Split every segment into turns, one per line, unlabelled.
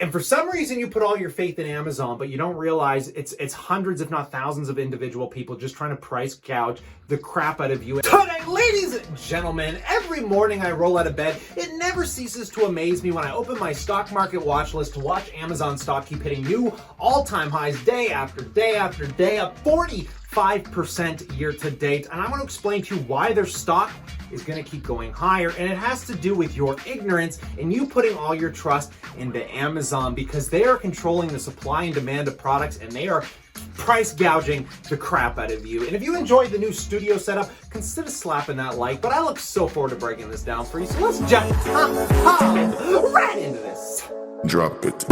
And for some reason, you put all your faith in Amazon, but you don't realize it's hundreds, if not thousands, of individual people just trying to price gouge the crap out of you. Today, ladies and gentlemen, every morning I roll out of bed, it never ceases to amaze me when I open my stock market watch list to watch Amazon stock keep hitting new all-time highs day after day after day, up 45% year to date. And I'm going to explain to you why their stock is going to keep going higher, and it has to do with your ignorance and you putting all your trust into Amazon, because they are controlling the supply and demand of products, and they are price gouging the crap out of you. And if you enjoyed the new studio setup, consider slapping that like. But I look so forward to breaking this down for you, so let's jump right into this.
Drop it.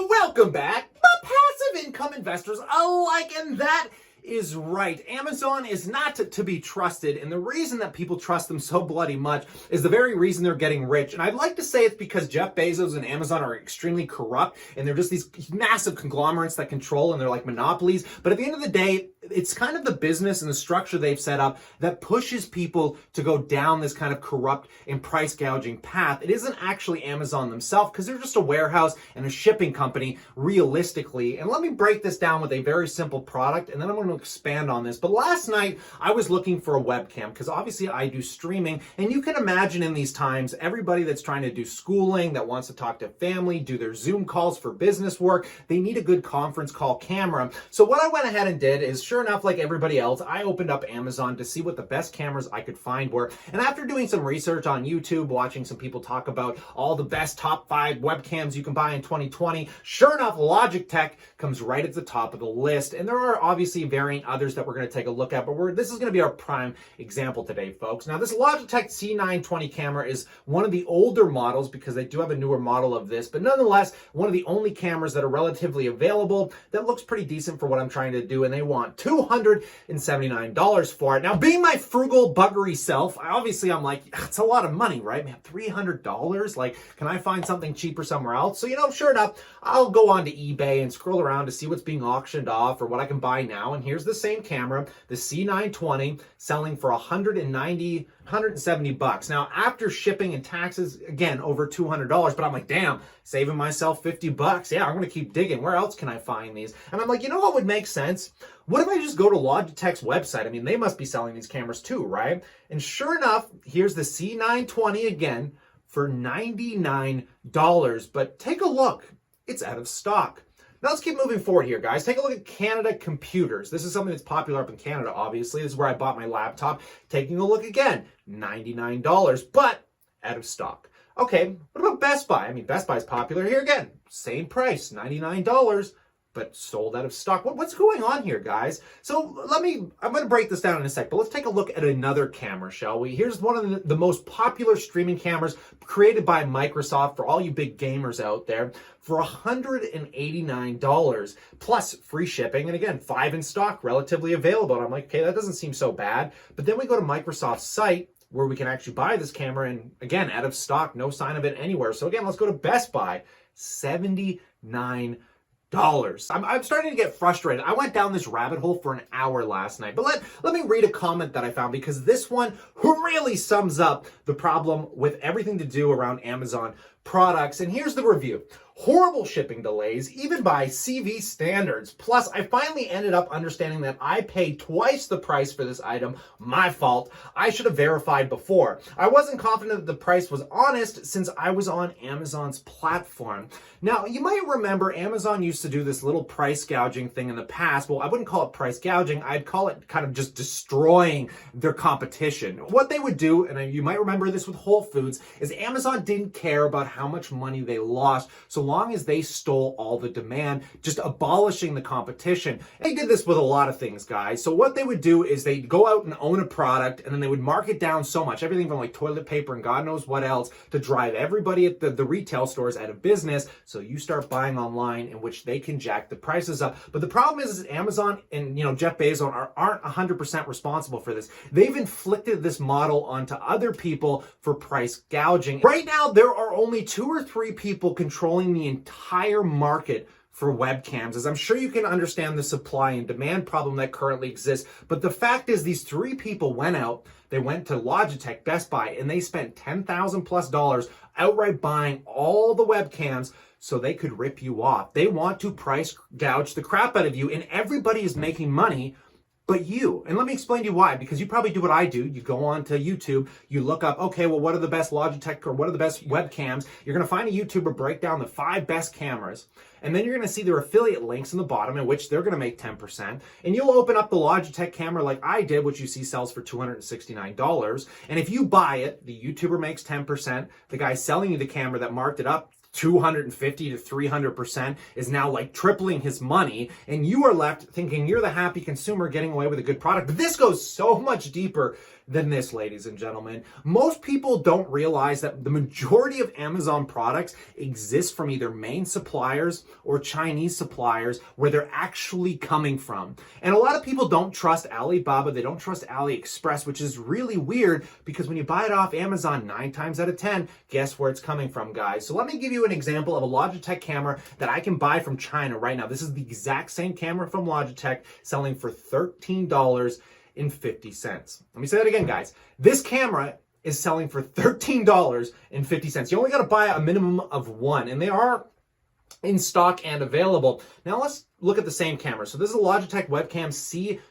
Welcome back, passive income investors alike, and that is right. Amazon is not to be trusted, and the reason that people trust them so bloody much is the very reason they're getting rich. And I'd like to say it's because Jeff Bezos and Amazon are extremely corrupt, and they're just these massive conglomerates that control, and they're like monopolies. But at the end of the day, it's kind of the business and the structure they've set up that pushes people to go down this kind of corrupt and price gouging path. It isn't actually Amazon themselves, because they're just a warehouse and a shipping company, realistically. And let me break this down with a very simple product, and then I'm going to expand on this. But last night, I was looking for a webcam, because obviously I do streaming, and you can imagine in these times, everybody that's trying to do schooling, that wants to talk to family, do their Zoom calls for business work, they need a good conference call camera. So what I went ahead and did is, sure enough, like everybody else, I opened up Amazon to see what the best cameras I could find were. And after doing some research on YouTube, watching some people talk about all the best top 5 webcams you can buy in 2020, sure enough, Logitech comes right at the top of the list. And there are obviously variant others that we're going to take a look at, but this is going to be our prime example today, folks. Now, this Logitech C920 camera is one of the older models, because they do have a newer model of this, but nonetheless, one of the only cameras that are relatively available that looks pretty decent for what I'm trying to do, and they want $279 for it. Now, being my frugal, buggery self, I'm like, it's a lot of money, right? Man, $300? Like, can I find something cheaper somewhere else? So, sure enough, I'll go on to eBay and scroll around to see what's being auctioned off or what I can buy now. And here's the same camera, the C920, selling for $170. Now, after shipping and taxes, again, over $200, but I'm like, damn, saving myself $50. Yeah, I'm going to keep digging. Where else can I find these? And I'm like, you know what would make sense? What if I just go to Logitech's website? I mean, they must be selling these cameras too, right? And sure enough, here's the C920 again for $99. But take a look. It's out of stock. Now let's keep moving forward here, guys. Take a look at Canada Computers. This is something that's popular up in Canada, obviously. This is where I bought my laptop. Taking a look again, $99, but out of stock. Okay, what about Best Buy? I mean, Best Buy is popular here again. Same price, $99, but sold out of stock. What's going on here, guys? So I'm going to break this down in a sec, but let's take a look at another camera, shall we? Here's one of the most popular streaming cameras created by Microsoft for all you big gamers out there for $189 plus free shipping. And again, 5 in stock, relatively available. And I'm like, okay, that doesn't seem so bad. But then we go to Microsoft's site where we can actually buy this camera, and again, out of stock, no sign of it anywhere. So again, let's go to Best Buy, $79. I'm starting to get frustrated. I went down this rabbit hole for an hour last night, but let me read a comment that I found, because this one really sums up the problem with everything to do around Amazon products. And here's the review. Horrible shipping delays, even by CV standards. Plus, I finally ended up understanding that I paid twice the price for this item. My fault. I should have verified before. I wasn't confident that the price was honest since I was on Amazon's platform. Now, you might remember Amazon used to do this little price gouging thing in the past. Well, I wouldn't call it price gouging. I'd call it kind of just destroying their competition. What they would do, and you might remember this with Whole Foods, is Amazon didn't care about how much money they lost so long as they stole all the demand, just abolishing the competition. They did this with a lot of things, guys. So what they would do is they'd go out and own a product, and then they would mark it down so much, everything from like toilet paper and God knows what else, to drive everybody at the retail stores out of business. So you start buying online, in which they can jack the prices up. But the problem is Amazon and Jeff Bezos aren't 100% responsible for this. They've inflicted this model onto other people for price gouging. Right now, there are only 2 or 3 people controlling the entire market for webcams, as I'm sure you can understand the supply and demand problem that currently exists. But the fact is, these 3 people went out, they went to Logitech, Best Buy, and they spent $10,000+ outright buying all the webcams so they could rip you off. They want to price gouge the crap out of you, and everybody is making money but you. And let me explain to you why, because you probably do what I do. You go on to YouTube, you look up, okay, well, what are the best Logitech or what are the best webcams? You're going to find a YouTuber break down the 5 best cameras, and then you're going to see their affiliate links in the bottom in which they're going to make 10%. And you'll open up the Logitech camera like I did, which you see sells for $269. And if you buy it, the YouTuber makes 10%. The guy selling you the camera that marked it up 250 to 300% is now like tripling his money, and you are left thinking you're the happy consumer getting away with a good product. But this goes so much deeper than this, ladies and gentlemen. Most people don't realize that the majority of Amazon products exist from either main suppliers or Chinese suppliers where they're actually coming from. And a lot of people don't trust Alibaba, they don't trust AliExpress, which is really weird because when you buy it off Amazon 9 times out of 10, guess where it's coming from, guys? So let me give you an example of a Logitech camera that I can buy from China right now. This is the exact same camera from Logitech selling for $13.50. Let me say that again, guys. This camera is selling for $13.50. You only got to buy a minimum of 1, and they are in stock and available. Now let's look at the same camera. So this is a Logitech Webcam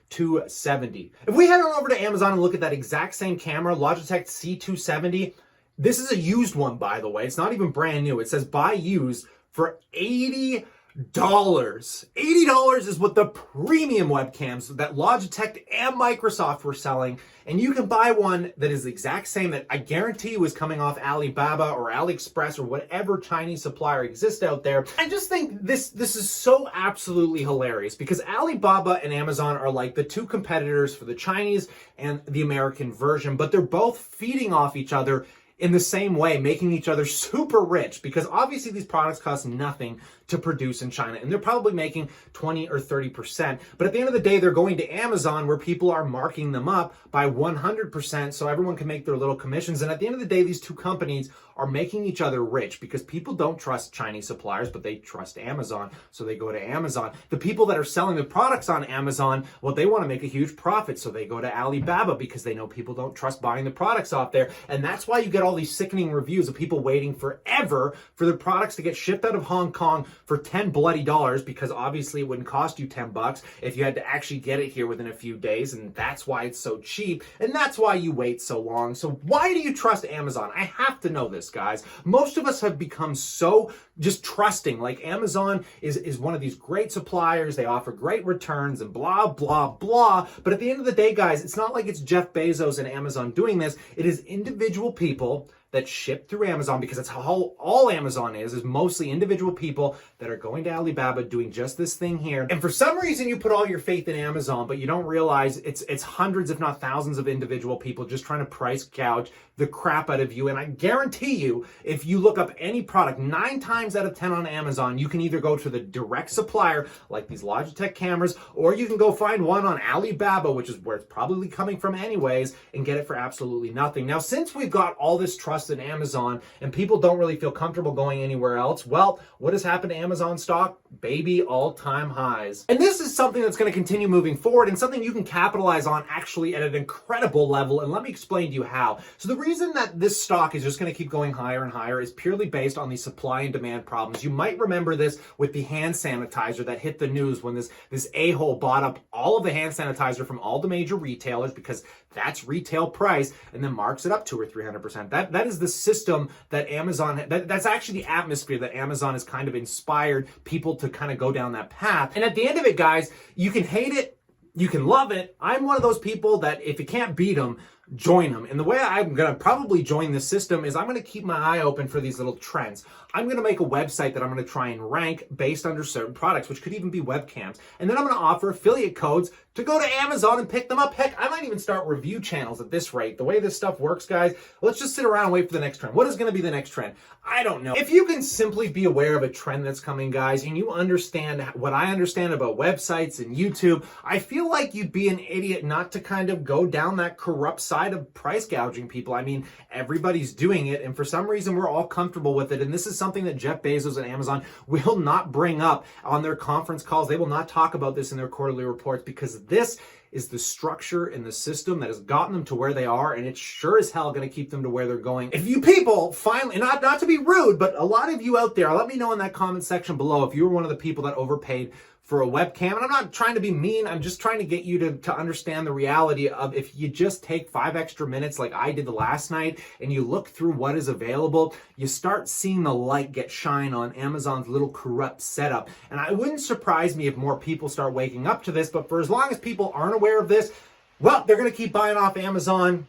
C270. If we head on over to Amazon and look at that exact same camera, Logitech C270, this is a used one, by the way. It's not even brand new. It says buy used for $80. $80 is what the premium webcams that Logitech and Microsoft were selling. And you can buy one that is the exact same that I guarantee you is coming off Alibaba or AliExpress or whatever Chinese supplier exists out there. I just think this is so absolutely hilarious because Alibaba and Amazon are like the two competitors for the Chinese and the American version, but they're both feeding off each other in the same way, making each other super rich, because obviously these products cost nothing to produce in China, and they're probably making 20 or 30%. But at the end of the day, they're going to Amazon where people are marking them up by 100% so everyone can make their little commissions. And at the end of the day, these two companies are making each other rich because people don't trust Chinese suppliers, but they trust Amazon, so they go to Amazon. The people that are selling the products on Amazon, well, they want to make a huge profit, so they go to Alibaba because they know people don't trust buying the products off there. And that's why you get all these sickening reviews of people waiting forever for their products to get shipped out of Hong Kong for $10 bloody, because obviously it wouldn't cost you $10 if you had to actually get it here within a few days, and that's why it's so cheap, and that's why you wait so long. So why do you trust Amazon? I have to know this, guys. Most of us have become so just trusting, like Amazon is one of these great suppliers, they offer great returns and blah, blah, blah. But at the end of the day, guys, it's not like it's Jeff Bezos and Amazon doing this. It is individual people that ship through Amazon, because that's how all Amazon is mostly individual people that are going to Alibaba doing just this thing here. And for some reason you put all your faith in Amazon, but you don't realize it's hundreds if not thousands of individual people just trying to price gouge the crap out of you. And I guarantee you, if you look up any product 9 times out of 10 on Amazon, you can either go to the direct supplier like these Logitech cameras, or you can go find one on Alibaba, which is where it's probably coming from anyways, and get it for absolutely nothing. Now, since we've got all this trust in Amazon and people don't really feel comfortable going anywhere else, well, what has happened to Amazon stock? Baby, all-time highs. And this is something that's going to continue moving forward, and something you can capitalize on actually at an incredible level. And let me explain to you how. So the reason that this stock is just going to keep going higher and higher is purely based on the supply and demand problems. You might remember this with the hand sanitizer that hit the news when this a-hole bought up all of the hand sanitizer from all the major retailers, because that's retail price, and then marks it up 200 or 300%. That is the system that Amazon, that's actually the atmosphere that Amazon has kind of inspired people to kind of go down that path. And at the end of it, guys, you can hate it, you can love it. I'm one of those people that if you can't beat them, join them. And the way I'm going to probably join this system is I'm going to keep my eye open for these little trends. I'm going to make a website that I'm going to try and rank based under certain products, which could even be webcams. And then I'm going to offer affiliate codes to go to Amazon and pick them up. Heck, I might even start review channels at this rate. The way this stuff works, guys, let's just sit around and wait for the next trend. What is going to be the next trend? I don't know. If you can simply be aware of a trend that's coming, guys, and you understand what I understand about websites and YouTube, I feel like you'd be an idiot not to kind of go down that corrupt side of price gouging people. I mean, everybody's doing it, and for some reason we're all comfortable with it. And this is something that Jeff Bezos and Amazon will not bring up on their conference calls. They will not talk about this in their quarterly reports, because this is the structure in the system that has gotten them to where they are, and it's sure as hell going to keep them to where they're going. If you people finally, not to be rude, but a lot of you out there, let me know in that comment section below if you were one of the people that overpaid for a webcam. And I'm not trying to be mean. I'm just trying to get you to understand the reality of, if you just take 5 extra minutes like I did last night and you look through what is available, you start seeing the light get shine on Amazon's little corrupt setup. And it wouldn't surprise me if more people start waking up to this, but for as long as people aren't aware of this, well, they're going to keep buying off Amazon.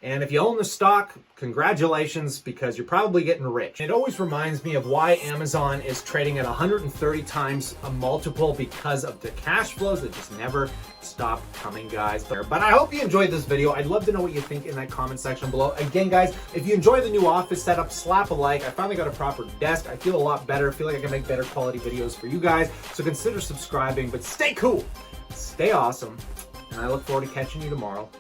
And if you own the stock, congratulations, because you're probably getting rich. It always reminds me of why Amazon is trading at 130 times a multiple, because of the cash flows that just never stop coming, guys. But I hope you enjoyed this video. I'd love to know what you think in that comment section below. Again, guys, if you enjoy the new office setup, slap a like. I finally got a proper desk. I feel a lot better. I feel like I can make better quality videos for you guys. So consider subscribing, but stay cool, stay awesome, and I look forward to catching you tomorrow.